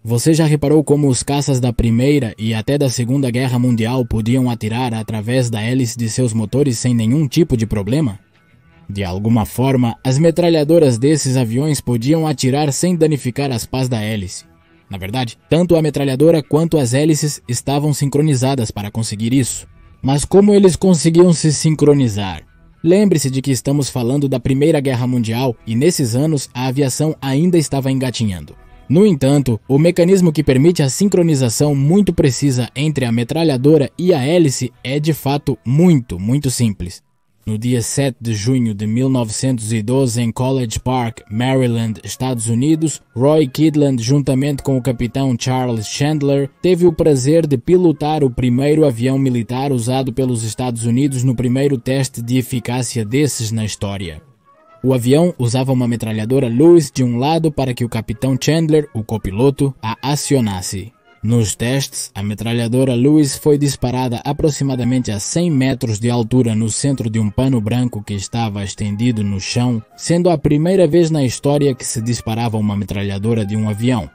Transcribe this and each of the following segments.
Você já reparou como os caças da Primeira e até da Segunda Guerra Mundial podiam atirar através da hélice de seus motores sem nenhum tipo de problema? De alguma forma, as metralhadoras desses aviões podiam atirar sem danificar as pás da hélice. Na verdade, tanto a metralhadora quanto as hélices estavam sincronizadas para conseguir isso. Mas como eles conseguiam se sincronizar? Lembre-se de que estamos falando da Primeira Guerra Mundial e nesses anos a aviação ainda estava engatinhando. No entanto, o mecanismo que permite a sincronização muito precisa entre a metralhadora e a hélice é de fato muito simples. No dia 7 de junho de 1912, em College Park, Maryland, Estados Unidos, Roy Kidland, juntamente com o capitão Charles Chandler, teve o prazer de pilotar o primeiro avião militar usado pelos Estados Unidos no primeiro teste de eficácia desses na história. O avião usava uma metralhadora Lewis de um lado para que o capitão Chandler, o copiloto, a acionasse. Nos testes, a metralhadora Lewis foi disparada aproximadamente a 100 metros de altura no centro de um pano branco que estava estendido no chão, sendo a primeira vez na história que se disparava uma metralhadora de um avião.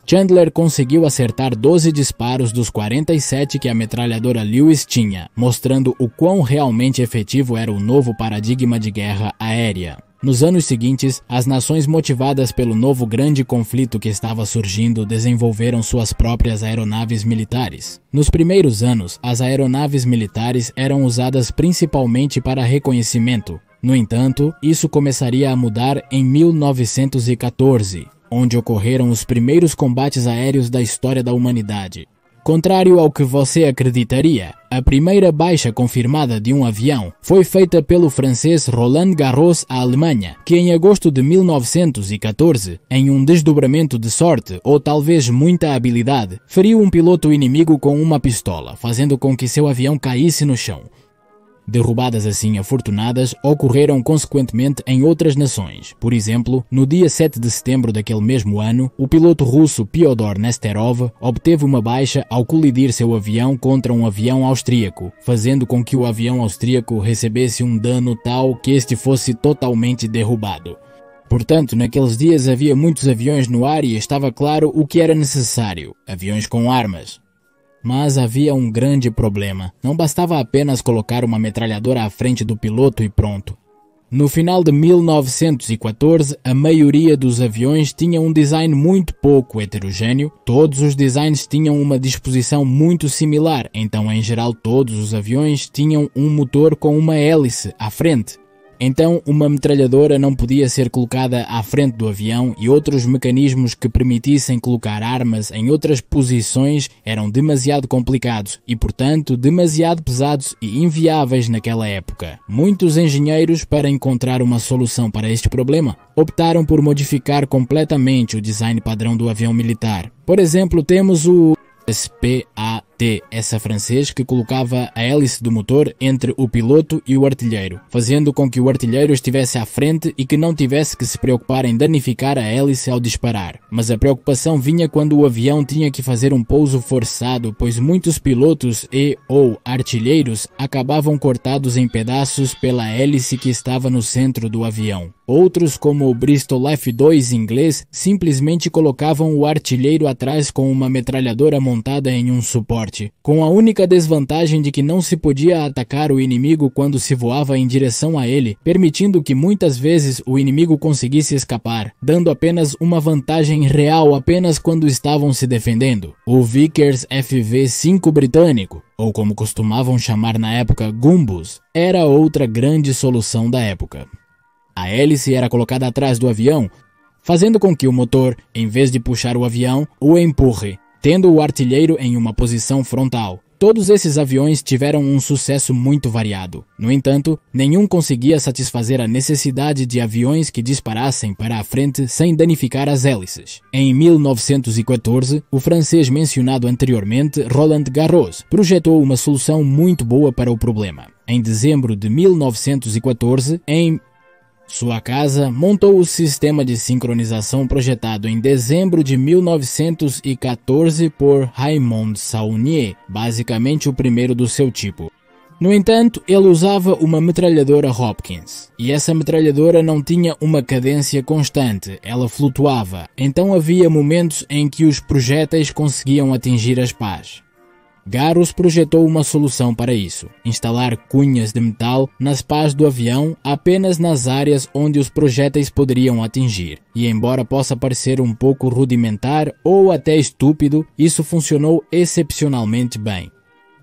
Chandler conseguiu acertar 12 disparos dos 47 que a metralhadora Lewis tinha, mostrando o quão realmente efetivo era o novo paradigma de guerra aérea. Nos anos seguintes, as nações motivadas pelo novo grande conflito que estava surgindo desenvolveram suas próprias aeronaves militares. Nos primeiros anos, as aeronaves militares eram usadas principalmente para reconhecimento. No entanto, isso começaria a mudar em 1914. Onde ocorreram os primeiros combates aéreos da história da humanidade. Contrário ao que você acreditaria, a primeira baixa confirmada de um avião foi feita pelo francês Roland Garros à Alemanha, que em agosto de 1914, em um desdobramento de sorte ou talvez muita habilidade, feriu um piloto inimigo com uma pistola, fazendo com que seu avião caísse no chão. Derrubadas assim afortunadas ocorreram consequentemente em outras nações. Por exemplo, no dia 7 de setembro daquele mesmo ano, o piloto russo Fyodor Nesterov obteve uma baixa ao colidir seu avião contra um avião austríaco, fazendo com que o avião austríaco recebesse um dano tal que este fosse totalmente derrubado. Portanto, naqueles dias havia muitos aviões no ar e estava claro o que era necessário: aviões com armas. Mas havia um grande problema. Não bastava apenas colocar uma metralhadora à frente do piloto e pronto. No final de 1914, a maioria dos aviões tinha um design muito pouco heterogêneo. Todos os designs tinham uma disposição muito similar, então em geral todos os aviões tinham um motor com uma hélice à frente. Então, uma metralhadora não podia ser colocada à frente do avião e outros mecanismos que permitissem colocar armas em outras posições eram demasiado complicados e, portanto, demasiado pesados e inviáveis naquela época. Muitos engenheiros, para encontrar uma solução para este problema, optaram por modificar completamente o design padrão do avião militar. Por exemplo, temos o SPAT, francês, que colocava a hélice do motor entre o piloto e o artilheiro, fazendo com que o artilheiro estivesse à frente e que não tivesse que se preocupar em danificar a hélice ao disparar. Mas a preocupação vinha quando o avião tinha que fazer um pouso forçado, pois muitos pilotos ou artilheiros acabavam cortados em pedaços pela hélice que estava no centro do avião. Outros, como o Bristol F-2 inglês, simplesmente colocavam o artilheiro atrás com uma metralhadora montada em um suporte, com a única desvantagem de que não se podia atacar o inimigo quando se voava em direção a ele, permitindo que muitas vezes o inimigo conseguisse escapar, dando apenas uma vantagem real apenas quando estavam se defendendo. O Vickers FV-5 britânico, ou como costumavam chamar na época Gumbos, era outra grande solução da época. A hélice era colocada atrás do avião, fazendo com que o motor, em vez de puxar o avião, o empurre, tendo o artilheiro em uma posição frontal. Todos esses aviões tiveram um sucesso muito variado. No entanto, nenhum conseguia satisfazer a necessidade de aviões que disparassem para a frente sem danificar as hélices. Em 1914, o francês mencionado anteriormente, Roland Garros, projetou uma solução muito boa para o problema. Em dezembro de 1914, em sua casa, montou o sistema de sincronização projetado em dezembro de 1914 por Raymond Saulnier, basicamente o primeiro do seu tipo. No entanto, ele usava uma metralhadora Hopkins, e essa metralhadora não tinha uma cadência constante, ela flutuava, então havia momentos em que os projéteis conseguiam atingir as pás. Garros projetou uma solução para isso, instalar cunhas de metal nas pás do avião apenas nas áreas onde os projéteis poderiam atingir, e embora possa parecer um pouco rudimentar ou até estúpido, isso funcionou excepcionalmente bem.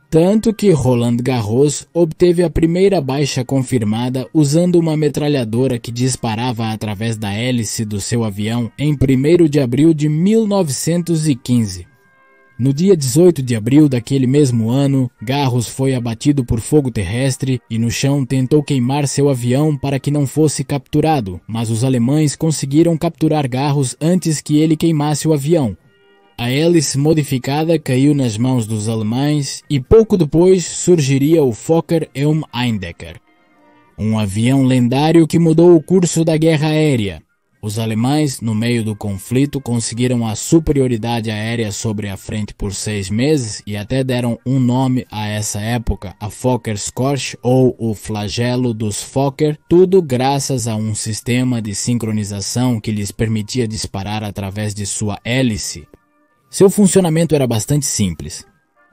Tanto que Roland Garros obteve a primeira baixa confirmada usando uma metralhadora que disparava através da hélice do seu avião em 1º de abril de 1915. No dia 18 de abril daquele mesmo ano, Garros foi abatido por fogo terrestre e no chão tentou queimar seu avião para que não fosse capturado, mas os alemães conseguiram capturar Garros antes que ele queimasse o avião. A hélice modificada caiu nas mãos dos alemães e pouco depois surgiria o Fokker Elm-Eindecker, um avião lendário que mudou o curso da guerra aérea. Os alemães, no meio do conflito, conseguiram a superioridade aérea sobre a frente por 6 meses e até deram um nome a essa época, a Fokker Scorch ou o flagelo dos Fokker, tudo graças a um sistema de sincronização que lhes permitia disparar através de sua hélice. Seu funcionamento era bastante simples.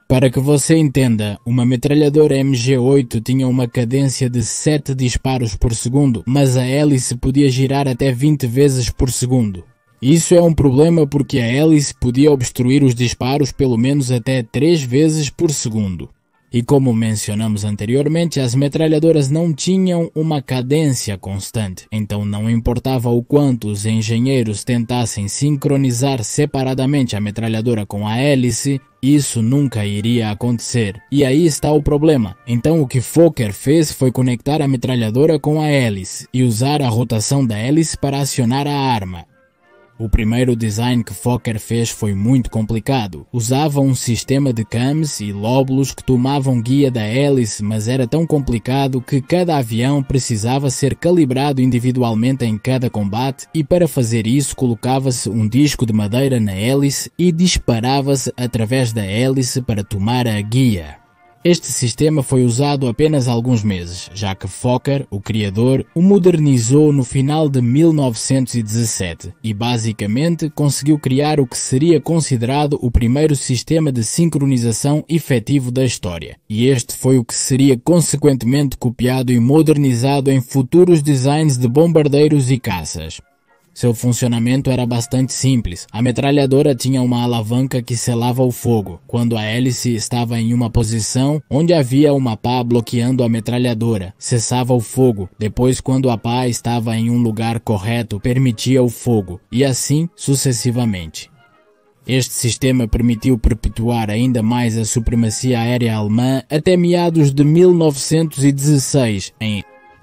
Para que você entenda, uma metralhadora MG8 tinha uma cadência de 7 disparos por segundo, mas a hélice podia girar até 20 vezes por segundo. Isso é um problema porque a hélice podia obstruir os disparos pelo menos até 3 vezes por segundo. E como mencionamos anteriormente, as metralhadoras não tinham uma cadência constante, então não importava o quanto os engenheiros tentassem sincronizar separadamente a metralhadora com a hélice, isso nunca iria acontecer. E aí está o problema. Então o que Fokker fez foi conectar a metralhadora com a hélice e usar a rotação da hélice para acionar a arma. O primeiro design que Fokker fez foi muito complicado. Usava um sistema de cams e lóbulos que tomavam guia da hélice, mas era tão complicado que cada avião precisava ser calibrado individualmente em cada combate e para fazer isso colocava-se um disco de madeira na hélice e disparava-se através da hélice para tomar a guia. Este sistema foi usado apenas alguns meses, já que Fokker, o criador, o modernizou no final de 1917 e basicamente conseguiu criar o que seria considerado o primeiro sistema de sincronização efetivo da história. E este foi o que seria consequentemente copiado e modernizado em futuros designs de bombardeiros e caças. Seu funcionamento era bastante simples. A metralhadora tinha uma alavanca que selava o fogo, quando a hélice estava em uma posição onde havia uma pá bloqueando a metralhadora. Cessava o fogo. Depois, quando a pá estava em um lugar correto, permitia o fogo, e assim sucessivamente. Este sistema permitiu perpetuar ainda mais a supremacia aérea alemã até meados de 1916,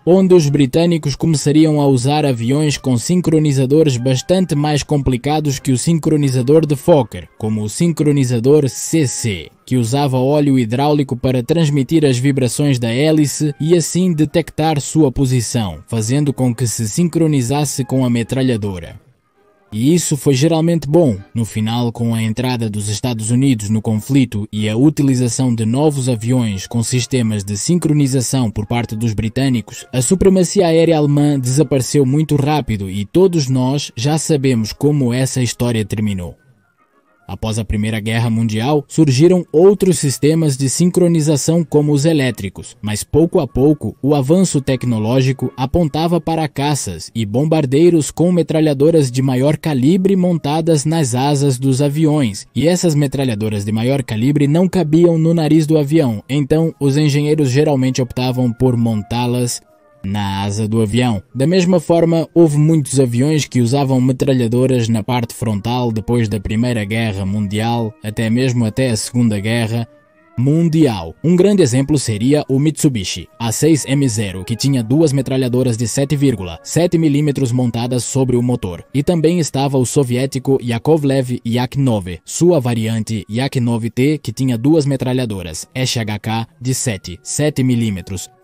onde os britânicos começariam a usar aviões com sincronizadores bastante mais complicados que o sincronizador de Fokker, como o sincronizador CC, que usava óleo hidráulico para transmitir as vibrações da hélice e assim detectar sua posição, fazendo com que se sincronizasse com a metralhadora. E isso foi geralmente bom. No final, com a entrada dos Estados Unidos no conflito e a utilização de novos aviões com sistemas de sincronização por parte dos britânicos, a supremacia aérea alemã desapareceu muito rápido e todos nós já sabemos como essa história terminou. Após a Primeira Guerra Mundial, surgiram outros sistemas de sincronização como os elétricos, mas pouco a pouco o avanço tecnológico apontava para caças e bombardeiros com metralhadoras de maior calibre montadas nas asas dos aviões, e essas metralhadoras de maior calibre não cabiam no nariz do avião, então os engenheiros geralmente optavam por montá-las na asa do avião. Da mesma forma, houve muitos aviões que usavam metralhadoras na parte frontal depois da Primeira Guerra Mundial, até mesmo até a Segunda Guerra Mundial. Um grande exemplo seria o Mitsubishi A6M0, que tinha duas metralhadoras de 7,7 mm montadas sobre o motor. E também estava o soviético Yakovlev Yak-9, sua variante Yak-9T, que tinha duas metralhadoras SHK de 7 mm,